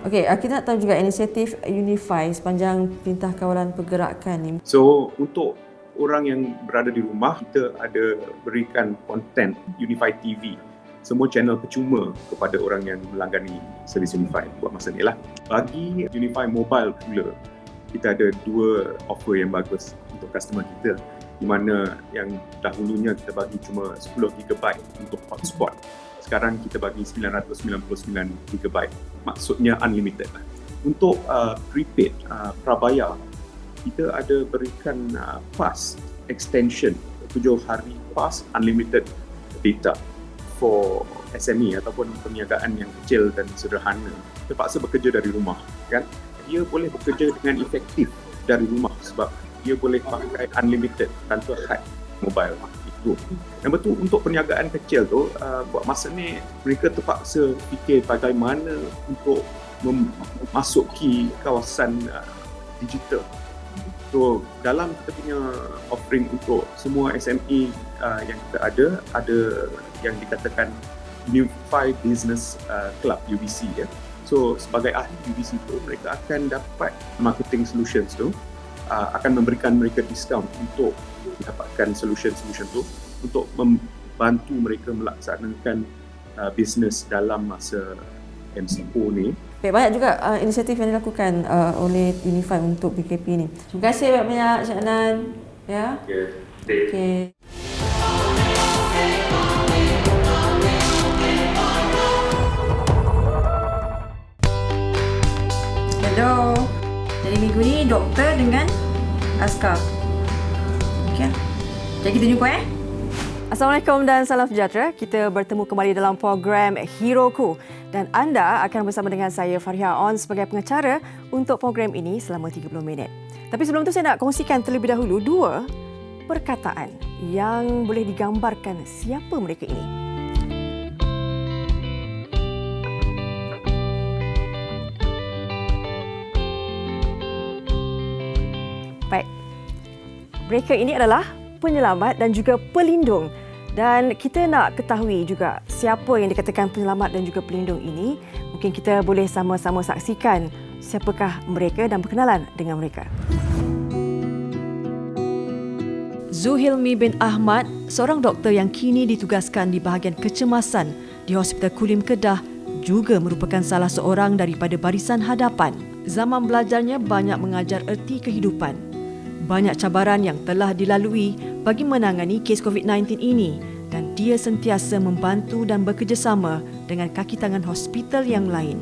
Okey, kita nak tahu juga inisiatif Unify sepanjang Perintah Kawalan Pergerakan ni. So, untuk orang yang berada di rumah, kita ada berikan konten Unify TV. Semua channel percuma kepada orang yang melanggani servis Unify buat masa ni lah. Bagi Unify Mobile pula, kita ada dua offer yang bagus untuk customer kita, di mana yang dahulunya kita bagi cuma 10 GB untuk hotspot. Sekarang kita bagi 999 GB, maksudnya unlimited lah. Untuk prepaid, prabayar, kita ada berikan PAS extension 7 hari PAS unlimited data for SME ataupun perniagaan yang kecil dan sederhana terpaksa bekerja dari rumah, kan? Dia boleh bekerja dengan efektif dari rumah sebab dia boleh pakai unlimited tanpa had mobile itu. Yang betul untuk perniagaan kecil tu, buat masa ni mereka terpaksa fikir bagaimana untuk memasuki kawasan digital. So, dalam kita punya offering untuk semua SME yang kita ada yang dikatakan Unified Business Club, UBC ya. So, sebagai ahli UBC tu, mereka akan dapat marketing solutions tu, akan memberikan mereka diskaun untuk mendapatkan solution-solution tu untuk membantu mereka melaksanakan bisnes dalam masa MCO ni. Baik, banyak juga inisiatif yang dilakukan oleh Unify untuk PKP ni. Terima kasih banyak-banyak Cik Adnan. Ya. Okey. Hello. Jadi minggu ni doktor dengan askar. Okey. Jadi kita jumpa Assalamualaikum dan salam sejahtera. Kita bertemu kembali dalam program Heroku dan anda akan bersama dengan saya Farhia On sebagai pengacara untuk program ini selama 30 minit. Tapi sebelum itu saya nak kongsikan terlebih dahulu dua perkataan yang boleh digambarkan siapa mereka ini. Baik. Mereka ini adalah penyelamat dan juga pelindung. Dan kita nak ketahui juga siapa yang dikatakan penyelamat dan juga pelindung ini. Mungkin kita boleh sama-sama saksikan siapakah mereka dan berkenalan dengan mereka. Zuhilmi bin Ahmad, seorang doktor yang kini ditugaskan di bahagian kecemasan di Hospital Kulim Kedah, juga merupakan salah seorang daripada barisan hadapan. Zaman belajarnya banyak mengajar erti kehidupan. Banyak cabaran yang telah dilalui bagi menangani kes COVID-19 ini dan dia sentiasa membantu dan bekerjasama dengan kaki tangan hospital yang lain.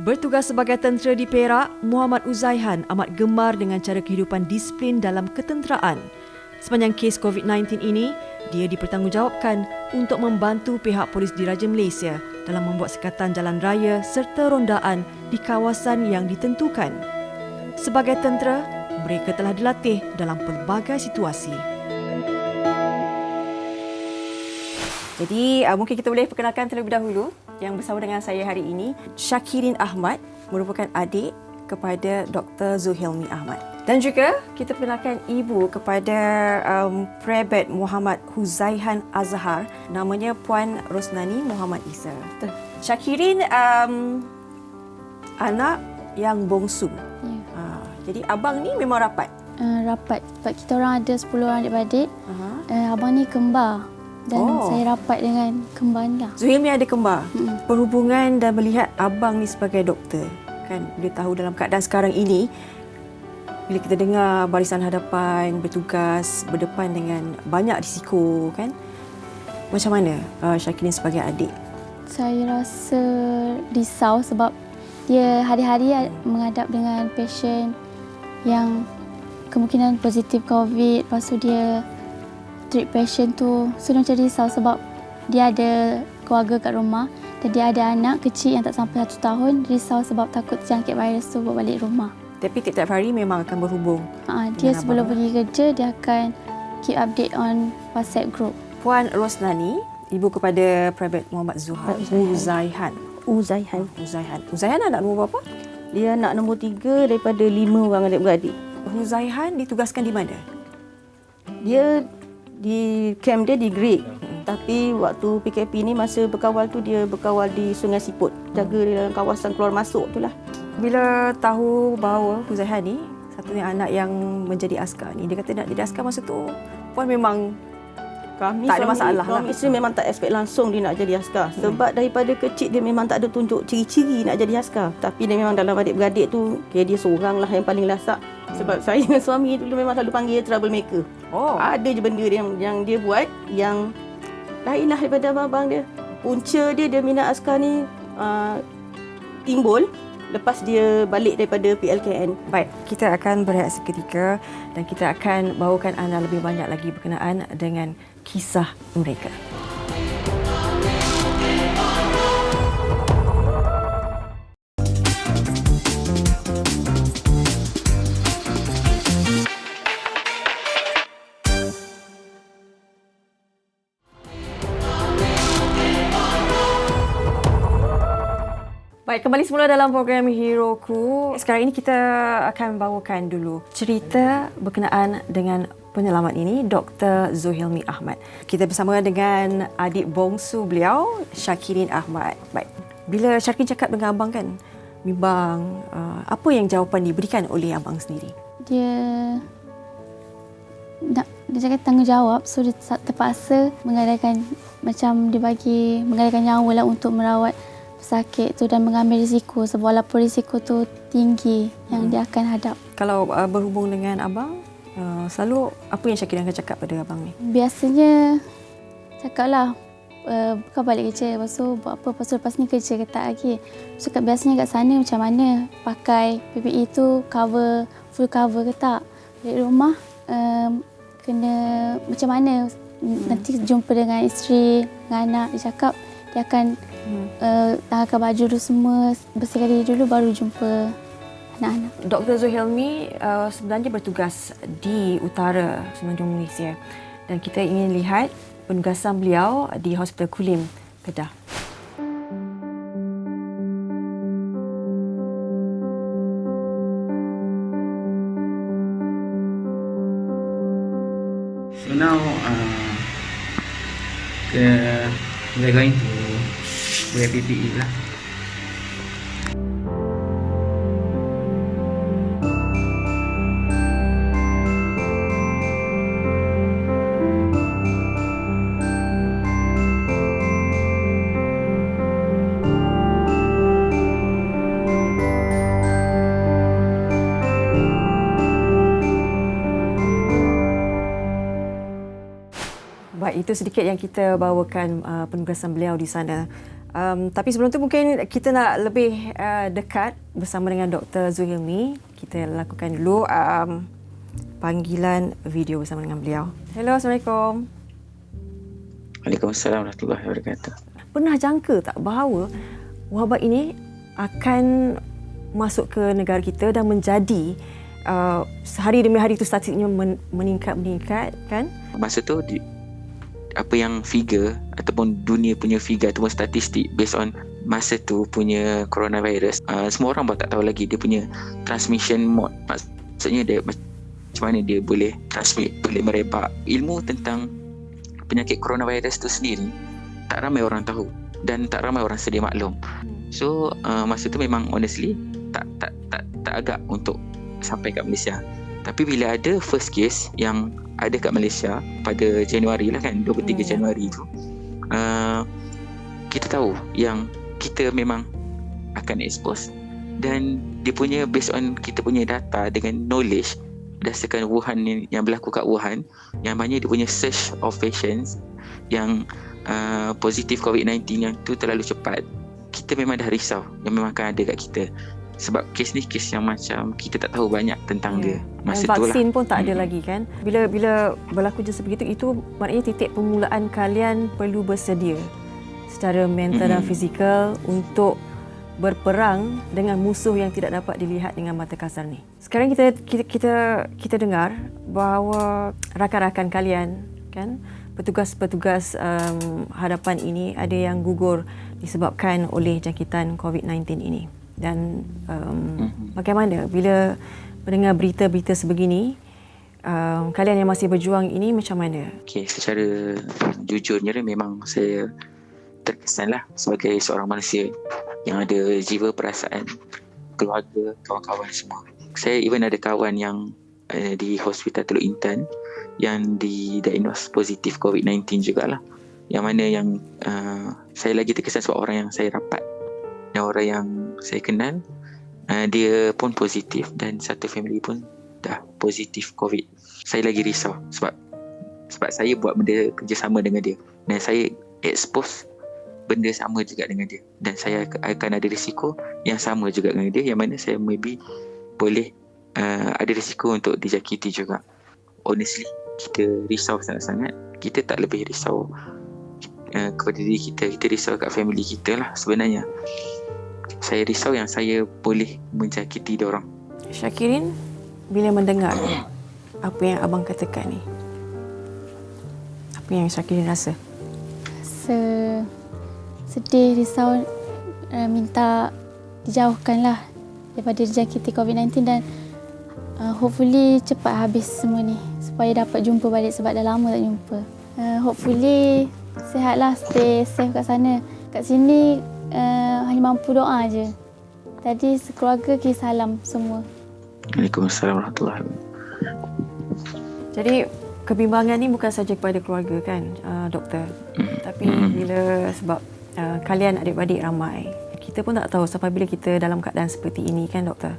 Bertugas sebagai tentera di Perak, Muhammad Uzaihan amat gemar dengan cara kehidupan disiplin dalam ketenteraan. Sepanjang kes COVID-19 ini, dia dipertanggungjawabkan untuk membantu pihak Polis Diraja Malaysia dalam membuat sekatan jalan raya serta rondaan di kawasan yang ditentukan. Sebagai tentera, mereka telah dilatih dalam pelbagai situasi. Jadi, mungkin kita boleh perkenalkan terlebih dahulu yang bersama dengan saya hari ini. Syakirin Ahmad merupakan adik kepada Dr. Zuhilmi Ahmad. Dan juga kita perkenalkan ibu kepada Prebet Muhammad Huzaihan Azhar, namanya Puan Rosnani Muhammad Isa. Syakirin anak yang bongsu. Ya. Jadi abang ni memang rapat? Rapat. Sebab kita orang ada 10 orang adik-beradik. Abang ni kembar. Dan saya rapat dengan kembar ni lah. Zuhilmi ada kembar. Perhubungan dan melihat abang ni sebagai doktor. Kan, dia tahu dalam keadaan sekarang ini, bila kita dengar barisan hadapan, bertugas, berdepan dengan banyak risiko, kan? Macam mana Syakirin sebagai adik? Saya rasa risau sebab dia hari-hari menghadap dengan pasien yang kemungkinan positif COVID. Lepas tu dia treat pasien tu. So dia macam risau sebab dia ada keluarga kat rumah dan dia ada anak kecil yang tak sampai 1 tahun. Risau sebab takut jangkit virus tu bawa balik rumah. Tapi tiap hari memang akan berhubung. Dia sebelum pergi kerja, dia akan keep update on WhatsApp group. Puan Rosnani, ibu kepada Prebet Muhammad Uzaihan. Uzaihan anak nombor berapa? Dia anak nombor 3 daripada 5 orang adik-beradik. Uzaihan ditugaskan di mana? Dia di camp dia di Greek. Tapi waktu PKP ni masa berkawal tu dia berkawal di Sungai Siput. Jaga di dalam kawasan keluar masuk tu lah. Bila tahu bahawa Huzaihan ni satunya anak yang menjadi askar ni, dia kata nak jadi askar masa tu Puan memang Kami tak ada masalah lah. Suami isteri memang tak expect langsung dia nak jadi askar. Sebab daripada kecil dia memang tak ada tunjuk ciri-ciri nak jadi askar. Tapi dia memang dalam adik-beradik tu, dia seorang lah yang paling lasak. Sebab saya dengan suami dulu memang selalu panggil dia troublemaker. Ada je benda yang dia buat yang lain lah daripada abang-abang dia. Punca dia minat askar ni timbul lepas dia balik daripada PLKN. Baik, kita akan berehat seketika dan kita akan bawakan anda lebih banyak lagi berkenaan dengan kisah mereka. Baik, kembali semula dalam program Heroku. Sekarang ini kita akan bawakan dulu cerita berkenaan dengan penyelamat ini, Dr. Zuhilmi Ahmad. Kita bersama dengan adik bongsu beliau, Syakirin Ahmad. Baik, bila Syakirin cakap dengan abang kan, bimbang, apa yang jawapan diberikan oleh abang sendiri? Dia cakap tanggungjawab, so dia terpaksa menggadaikan, macam dia bagi menggadaikan nyawa lah untuk merawat pesakit tu dan mengambil risiko, sebab walaupun risiko tu tinggi yang dia akan hadap. Kalau berhubung dengan abang, selalu apa yang Syakirin akan cakap pada abang ni? Biasanya cakaplah, bukan balik kerja, lepas tu buat apa, lepas ni kerja ke tak lagi. So, biasanya kat sana macam mana, pakai PPE tu full cover ke tak. Balik rumah, kena macam mana, nanti jumpa dengan isteri, dengan anak, dia cakap dia akan tanggalkan baju dulu semua, bersihkan diri dulu baru jumpa anak-anak. Dr. Zuhilmi sebenarnya bertugas di utara Semenanjung Malaysia dan kita ingin lihat penugasan beliau di Hospital Kulim, Kedah. So now we're going to wear PPE lah. Baik, itu sedikit yang kita bawakan penugasan beliau di sana. Tapi sebelum tu mungkin kita nak lebih dekat bersama dengan Dr. Zuhilmi. Kita lakukan dulu panggilan video bersama dengan beliau. Hello, Assalamualaikum. Waalaikumsalam warahmatullahi wabarakatuh. Pernah jangka tak bahawa wabak ini akan masuk ke negara kita dan menjadi hari demi hari itu statistiknya meningkat kan? Masa tu apa yang figure ataupun dunia punya figure ataupun statistik based on masa tu punya coronavirus, semua orang pun tak tahu lagi dia punya transmission mode. Maksudnya dia macam mana dia boleh transmit, boleh merebak. Ilmu tentang penyakit coronavirus tu sendiri tak ramai orang tahu dan tak ramai orang sedia maklum. So masa tu memang honestly tak agak untuk sampai kat Malaysia. Tapi bila ada first case yang ada kat Malaysia pada Januari lah kan, 23 Januari tu, kita tahu yang kita memang akan expose. Dan dia punya based on kita punya data dengan knowledge berdasarkan Wuhan yang berlaku kat Wuhan, yang mana dia punya surge of patients yang positif COVID-19 yang tu terlalu cepat, kita memang dah risau yang memang akan ada kat kita. Sebab kes ni kes yang macam kita tak tahu banyak tentang dia masa tu lah. Vaksin pun tak ada lagi kan. Bila berlaku je sebegitu, itu maknanya titik permulaan kalian perlu bersedia secara mental dan fizikal untuk berperang dengan musuh yang tidak dapat dilihat dengan mata kasar ni. Sekarang kita dengar bahawa rakan-rakan kalian kan, petugas-petugas hadapan ini ada yang gugur disebabkan oleh jangkitan COVID-19 ini. Dan bagaimana bila mendengar berita-berita sebegini, kalian yang masih berjuang ini macam mana? Okay, secara jujurnya memang saya terkesanlah sebagai seorang manusia yang ada jiwa, perasaan, keluarga, kawan-kawan semua. Saya even ada kawan yang di Hospital Teluk Intan yang didiagnos positif COVID-19 jugalah. Yang mana yang saya lagi terkesan sebab orang yang saya rapat dan orang yang saya kenal, dia pun positif dan satu family pun dah positif COVID. Saya lagi risau sebab saya buat benda kerjasama dengan dia dan saya expose benda sama juga dengan dia dan saya akan ada risiko yang sama juga dengan dia, yang mana saya maybe boleh ada risiko untuk dijangkiti juga. Honestly, kita risau sangat-sangat. Kita tak lebih risau kepada diri kita risau kat family kita lah sebenarnya. Saya risau yang saya boleh menjangkiti diorang. Syakirin, bila mendengar apa yang abang katakan ni, apa yang Syakirin rasa? Sedih, risau, minta dijauhkanlah daripada dijangkiti COVID-19 dan hopefully cepat habis semua ni supaya dapat jumpa balik sebab dah lama tak jumpa. Hopefully sihatlah, stay safe kat sana. Kat sini hanya mampu doa je. Tadi sekeluarga kisah salam semua. Waalaikumsalam warahmatullahi wabarakatuh. Jadi kebimbangan ni bukan saja kepada keluarga kan, doktor. Tapi bila sebab kalian adik-beradik ramai, kita pun tak tahu sampai bila kita dalam keadaan seperti ini kan doktor.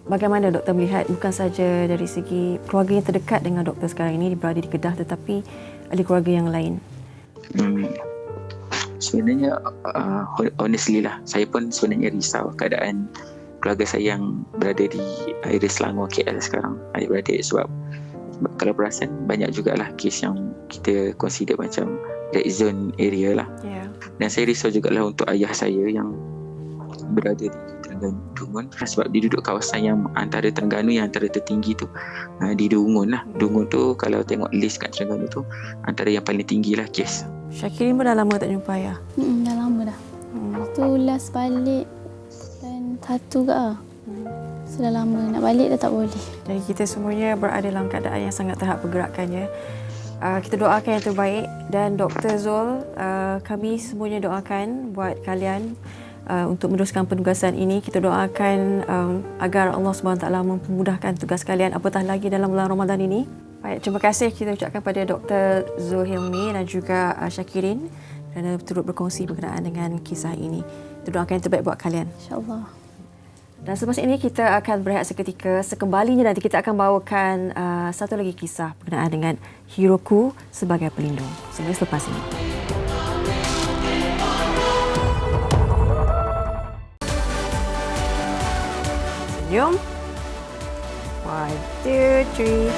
Bagaimana doktor melihat bukan saja dari segi keluarga yang terdekat dengan doktor sekarang ini berada di Kedah, tetapi ada keluarga yang lain? Sebenarnya honestly lah, saya pun sebenarnya risau keadaan keluarga saya yang berada di area Selangor, KL sekarang, adik-beradik, sebab kalau perasan banyak jugalah kes yang kita consider macam red zone area lah. Dan saya risau jugalah untuk ayah saya yang berada di Terengganu Dungun, sebab dia duduk kawasan yang antara Terengganu yang antara tertinggi tu, di Dungun lah. Dungun tu kalau tengok list kat Terengganu tu antara yang paling tinggi lah kes. Syakirin pun dah lama tak jumpa ayah? Dah lama dah. Tu last balik dan 1 ke sudah lama, nak balik dah tak boleh. Jadi kita semuanya berada dalam keadaan yang sangat terhad pergerakannya. Kita doakan yang terbaik dan Dr. Zul, kami semuanya doakan buat kalian untuk meneruskan penugasan ini. Kita doakan agar Allah SWT mempermudahkan tugas kalian, apatah lagi dalam bulan Ramadan ini. Baik, terima kasih kita ucapkan pada Dr. Zul Hilmi dan juga Syakirin kerana turut berkongsi berkenaan dengan kisah ini. Kita doakan yang terbaik buat kalian. InsyaAllah. Dan selepas ini kita akan berehat seketika. Sekembalinya nanti kita akan bawakan satu lagi kisah berkenaan dengan Hiroku sebagai pelindung. Semua selepas ini. Senyum. 1, 2, 3.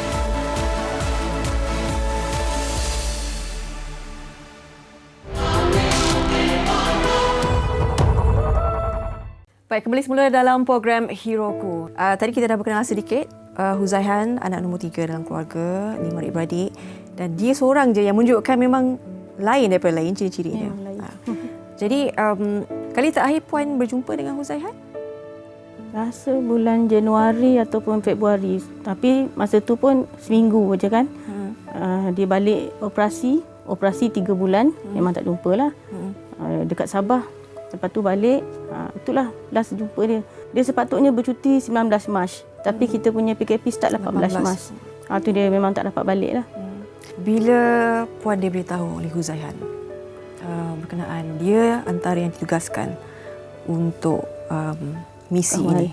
Baik, kembali semula dalam program Hiroku. Tadi kita dah berkenal sedikit. Huzaihan, anak nombor 3 dalam keluarga, 5 adik-beradik. Dan dia seorang je yang menunjukkan memang lain daripada lain ciri-cirinya. Jadi, kali terakhir Puan berjumpa dengan Huzaihan? Rasa bulan Januari ataupun Februari. Tapi masa tu pun seminggu je kan. Dia balik operasi 3 bulan. Memang tak jumpa lah. Dekat Sabah. Lepas tu balik, itulah last jumpa dia. Dia sepatutnya bercuti 19 Mac. Tapi kita punya PKP start 18 Mac. Tu dia memang tak dapat balik lah. Bila Puan diberitahu oleh Huzaihan berkenaan dia antara yang ditugaskan untuk misi ini,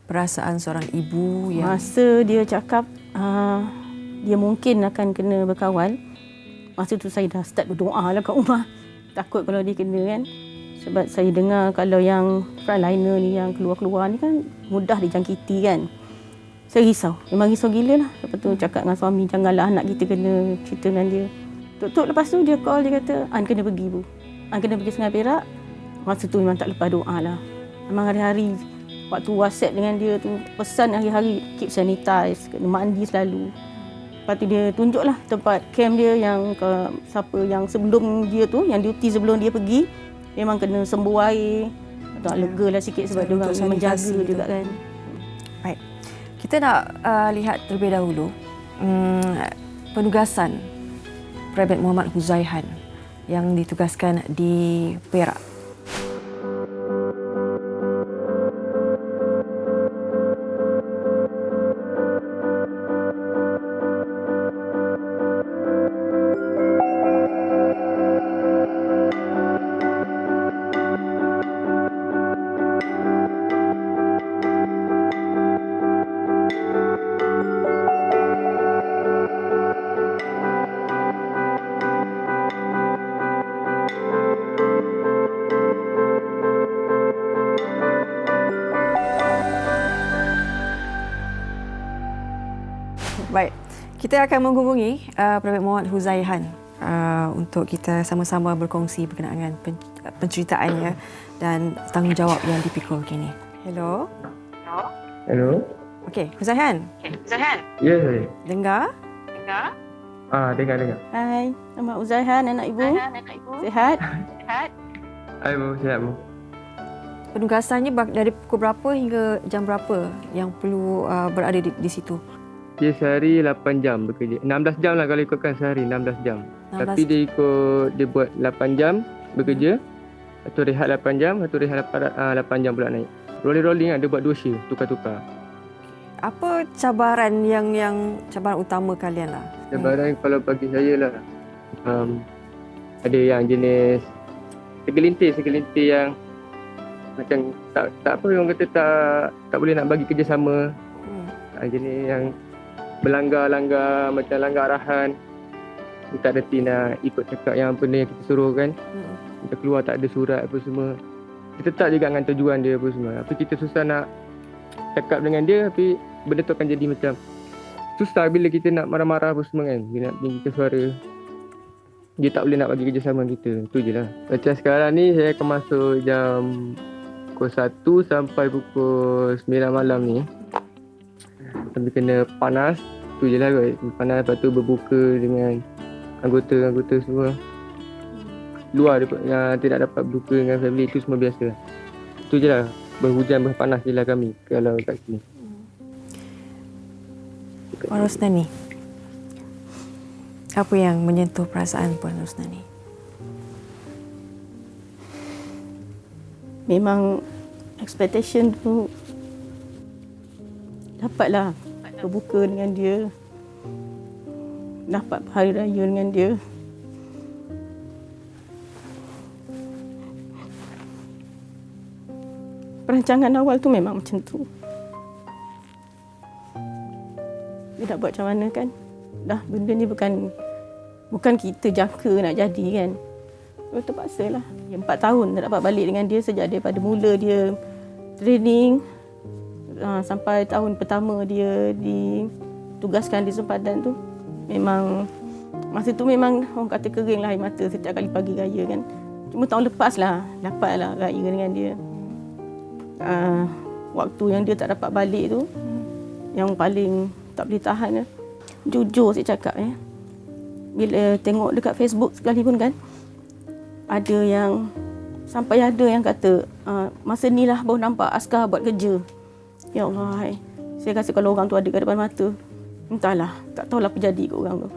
perasaan seorang ibu yang... Masa dia cakap dia mungkin akan kena berkawal, masa tu saya dah start berdoa lah kat rumah. Takut kalau dia kena kan. Sebab saya dengar kalau yang frontliner ni, yang keluar-keluar ni kan mudah dijangkiti kan. Saya risau. Memang risau gila lah. Lepas tu cakap dengan suami, janganlah anak kita kena cerita dengan dia. Tok lepas tu dia call, dia kata, An kena pergi bu. An kena pergi Sungai Perak. Masa tu memang tak lepas doa lah. Memang hari-hari waktu WhatsApp dengan dia tu, pesan hari-hari keep sanitize, kena mandi selalu. Lepas tu dia tunjuklah tempat camp dia yang siapa yang sebelum dia tu, yang duty sebelum dia pergi, memang kena sembuh air. Tak lega lah sikit sebab dia orang menjaga juga kan. Baik. Kita nak lihat terlebih dahulu penugasan Private Muhammad Huzaihan yang ditugaskan di Perak. Baik, kita akan menghubungi Private Muhammad Huzaihan untuk kita sama-sama berkongsi berkenaan dengan penceritaannya dan tanggungjawab yang dipikul kini. Hello? Hello? Okey, Huzaihan. Ya, saya. Dengar? Dengar. Hai, nama Uzaihan, anak ibu. Sihat? Hai, Bu. Sihat, Bu. Penugasannya dari pukul berapa hingga jam berapa yang perlu berada di situ? Dia sehari 8 jam bekerja. 16 jam lah kalau ikutkan sehari, 16 jam. 16. Tapi dia buat 8 jam bekerja. Satu rehat 8 jam, satu rehat 8 jam pula naik. Rolling-rolling dia buat 2 shift, tukar-tukar. Apa cabaran yang cabaran utama kalian lah? Cabaran kalau bagi saya lah, ada yang jenis segelintir yang macam tak apa, orang kata tak boleh nak bagi kerjasama. Jenis yang melanggar arahan. Dia tak reti nak ikut cakap yang benda yang kita suruh kan. Kita keluar tak ada surat apa semua. Kita tak juga dengan tujuan dia apa semua. Tapi kita susah nak cakap dengan dia, tapi benda tu akan jadi macam susah bila kita nak marah-marah apa semua kan. Dia nak tinggikan suara. Dia tak boleh nak bagi kerjasama kita. Itu je lah. Macam sekarang ni saya akan masuk jam pukul 1 sampai pukul 9 malam ni. Tapi kena panas. Tu je lah kot. Panas, lepas tu berbuka dengan anggota-anggota semua. Luar yang tidak dapat berbuka dengan family, tu semua biasa. Tu je lah. Berhujan, berpanas je lah kami kalau kat sini. Puan Rosnani, apa yang menyentuh perasaan Puan Rosnani? Memang expectation tu dapatlah berbuka dengan dia, dapat hari raya dengan dia. Perancangan awal tu memang macam tu. Dia nak buat macam mana kan? Dah benda ni bukan kita jangka nak jadi kan. Terpaksa lah. 4 tahun tak dapat balik dengan dia sejak daripada mula dia training sampai tahun pertama dia ditugaskan di sempadan tu. Memang masa tu memang orang kata kering lah air mata setiap kali pagi raya kan. Cuma tahun lepas lah dapatlah raya dengan dia. Waktu yang dia tak dapat balik tu yang paling tak boleh tahan lah. Jujur saya cakap bila tengok dekat Facebook sekalipun kan, ada yang sampai ada yang kata masa ni lah baru nampak askar buat kerja. Ya Allah, saya rasa kalau orang tu ada kat depan mata, entahlah, tak tahulah apa jadi kat orang tu.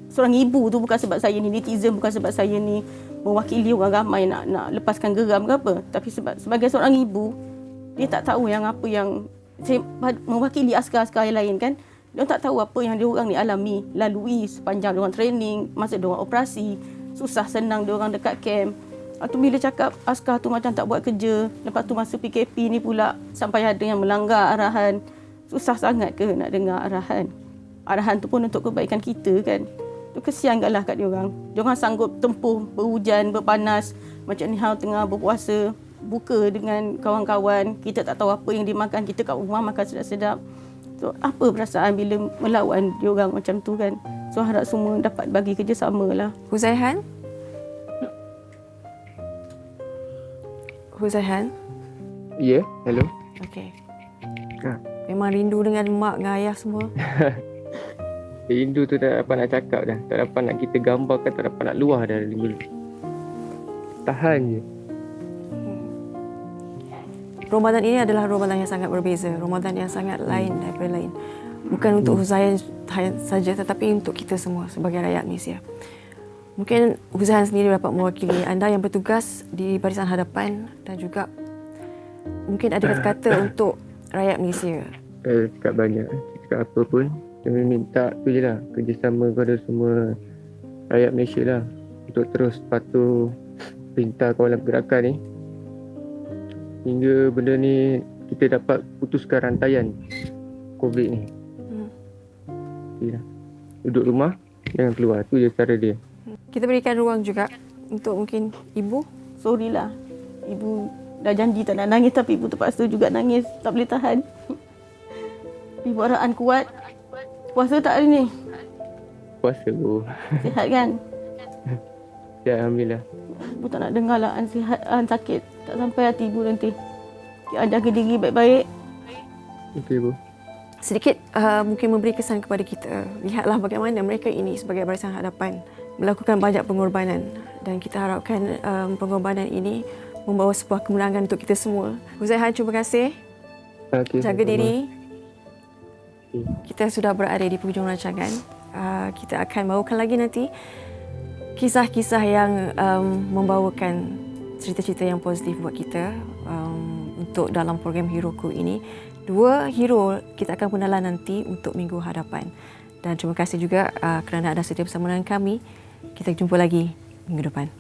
Seorang ibu tu bukan sebab saya ni netizen, bukan sebab saya ni mewakili orang ramai nak lepaskan geram ke apa, tapi sebagai seorang ibu, dia tak tahu yang apa yang saya mewakili askar-askar yang lain kan. Dia tak tahu apa yang dia orang ni alami, lalui sepanjang dia orang training, masa dia orang operasi, susah senang dia orang dekat camp. Lepas tu bila cakap askar tu macam tak buat kerja, lepas tu masa PKP ni pula sampai ada yang melanggar arahan. Susah sangat ke nak dengar arahan? Arahan tu pun untuk kebaikan kita kan. Tu kesian gaklah kat dia orang. Dia orang sanggup tempuh berhujan, berpanas, macam ni hang tengah berpuasa, buka dengan kawan-kawan, kita tak tahu apa yang dimakan, kita kat rumah makan sedap-sedap. So, apa perasaan bila melawan dia orang macam tu kan? So harap semua dapat bagi kerjasama lah. Huzaihan? Ya, hello. Okey. Memang rindu dengan mak dengan ayah semua. Rindu tu tak dapat nak cakap dah. Tak dapat nak kita gambarkan, tak dapat nak luah dah dari mulut. Tahan je. Ramadan ini adalah Ramadan yang sangat berbeza, Ramadan yang sangat lain daripada lain. Bukan untuk Huzaihan saja tetapi untuk kita semua sebagai rakyat Malaysia. Mungkin Huzaihan sendiri dapat mewakili anda yang bertugas di barisan hadapan dan juga mungkin ada kata-kata untuk rakyat Malaysia. Cakap banyak, cakap apa pun. Kami minta tu je lah, kerjasama kepada semua rakyat Malaysia lah untuk terus patuh perintah kawalan pergerakan ni hingga benda ni kita dapat putuskan rantaian COVID ni. Duduk rumah, jangan keluar. Tu je cara dia. Kita berikan ruang juga untuk mungkin ibu. Sorry lah. Ibu dah janji tak nak nangis tapi ibu terpaksa juga nangis. Tak boleh tahan. Ibu harapkan kuat. Puasa tak hari ni? Puasa tu. Sihat kan? Ya, Alhamdulillah. Ibu tak nak dengar lah An sihat, An sakit. Tak sampai hati ibu nanti. An jaga diri baik-baik. Okey, Bu. Sedikit mungkin memberi kesan kepada kita. Lihatlah bagaimana mereka ini sebagai barisan hadapan melakukan banyak pengorbanan dan kita harapkan pengorbanan ini membawa sebuah kemenangan untuk kita semua. Huzaihan, terima kasih. Okay, Jaga diri. Kita sudah berada di penghujung rancangan. Kita akan bawakan lagi nanti kisah-kisah yang membawakan cerita-cerita yang positif buat kita untuk dalam program Heroku ini. 2 hero kita akan kenalan nanti untuk minggu hadapan. Dan terima kasih juga kerana anda setia bersama dengan kami. Kita jumpa lagi minggu depan.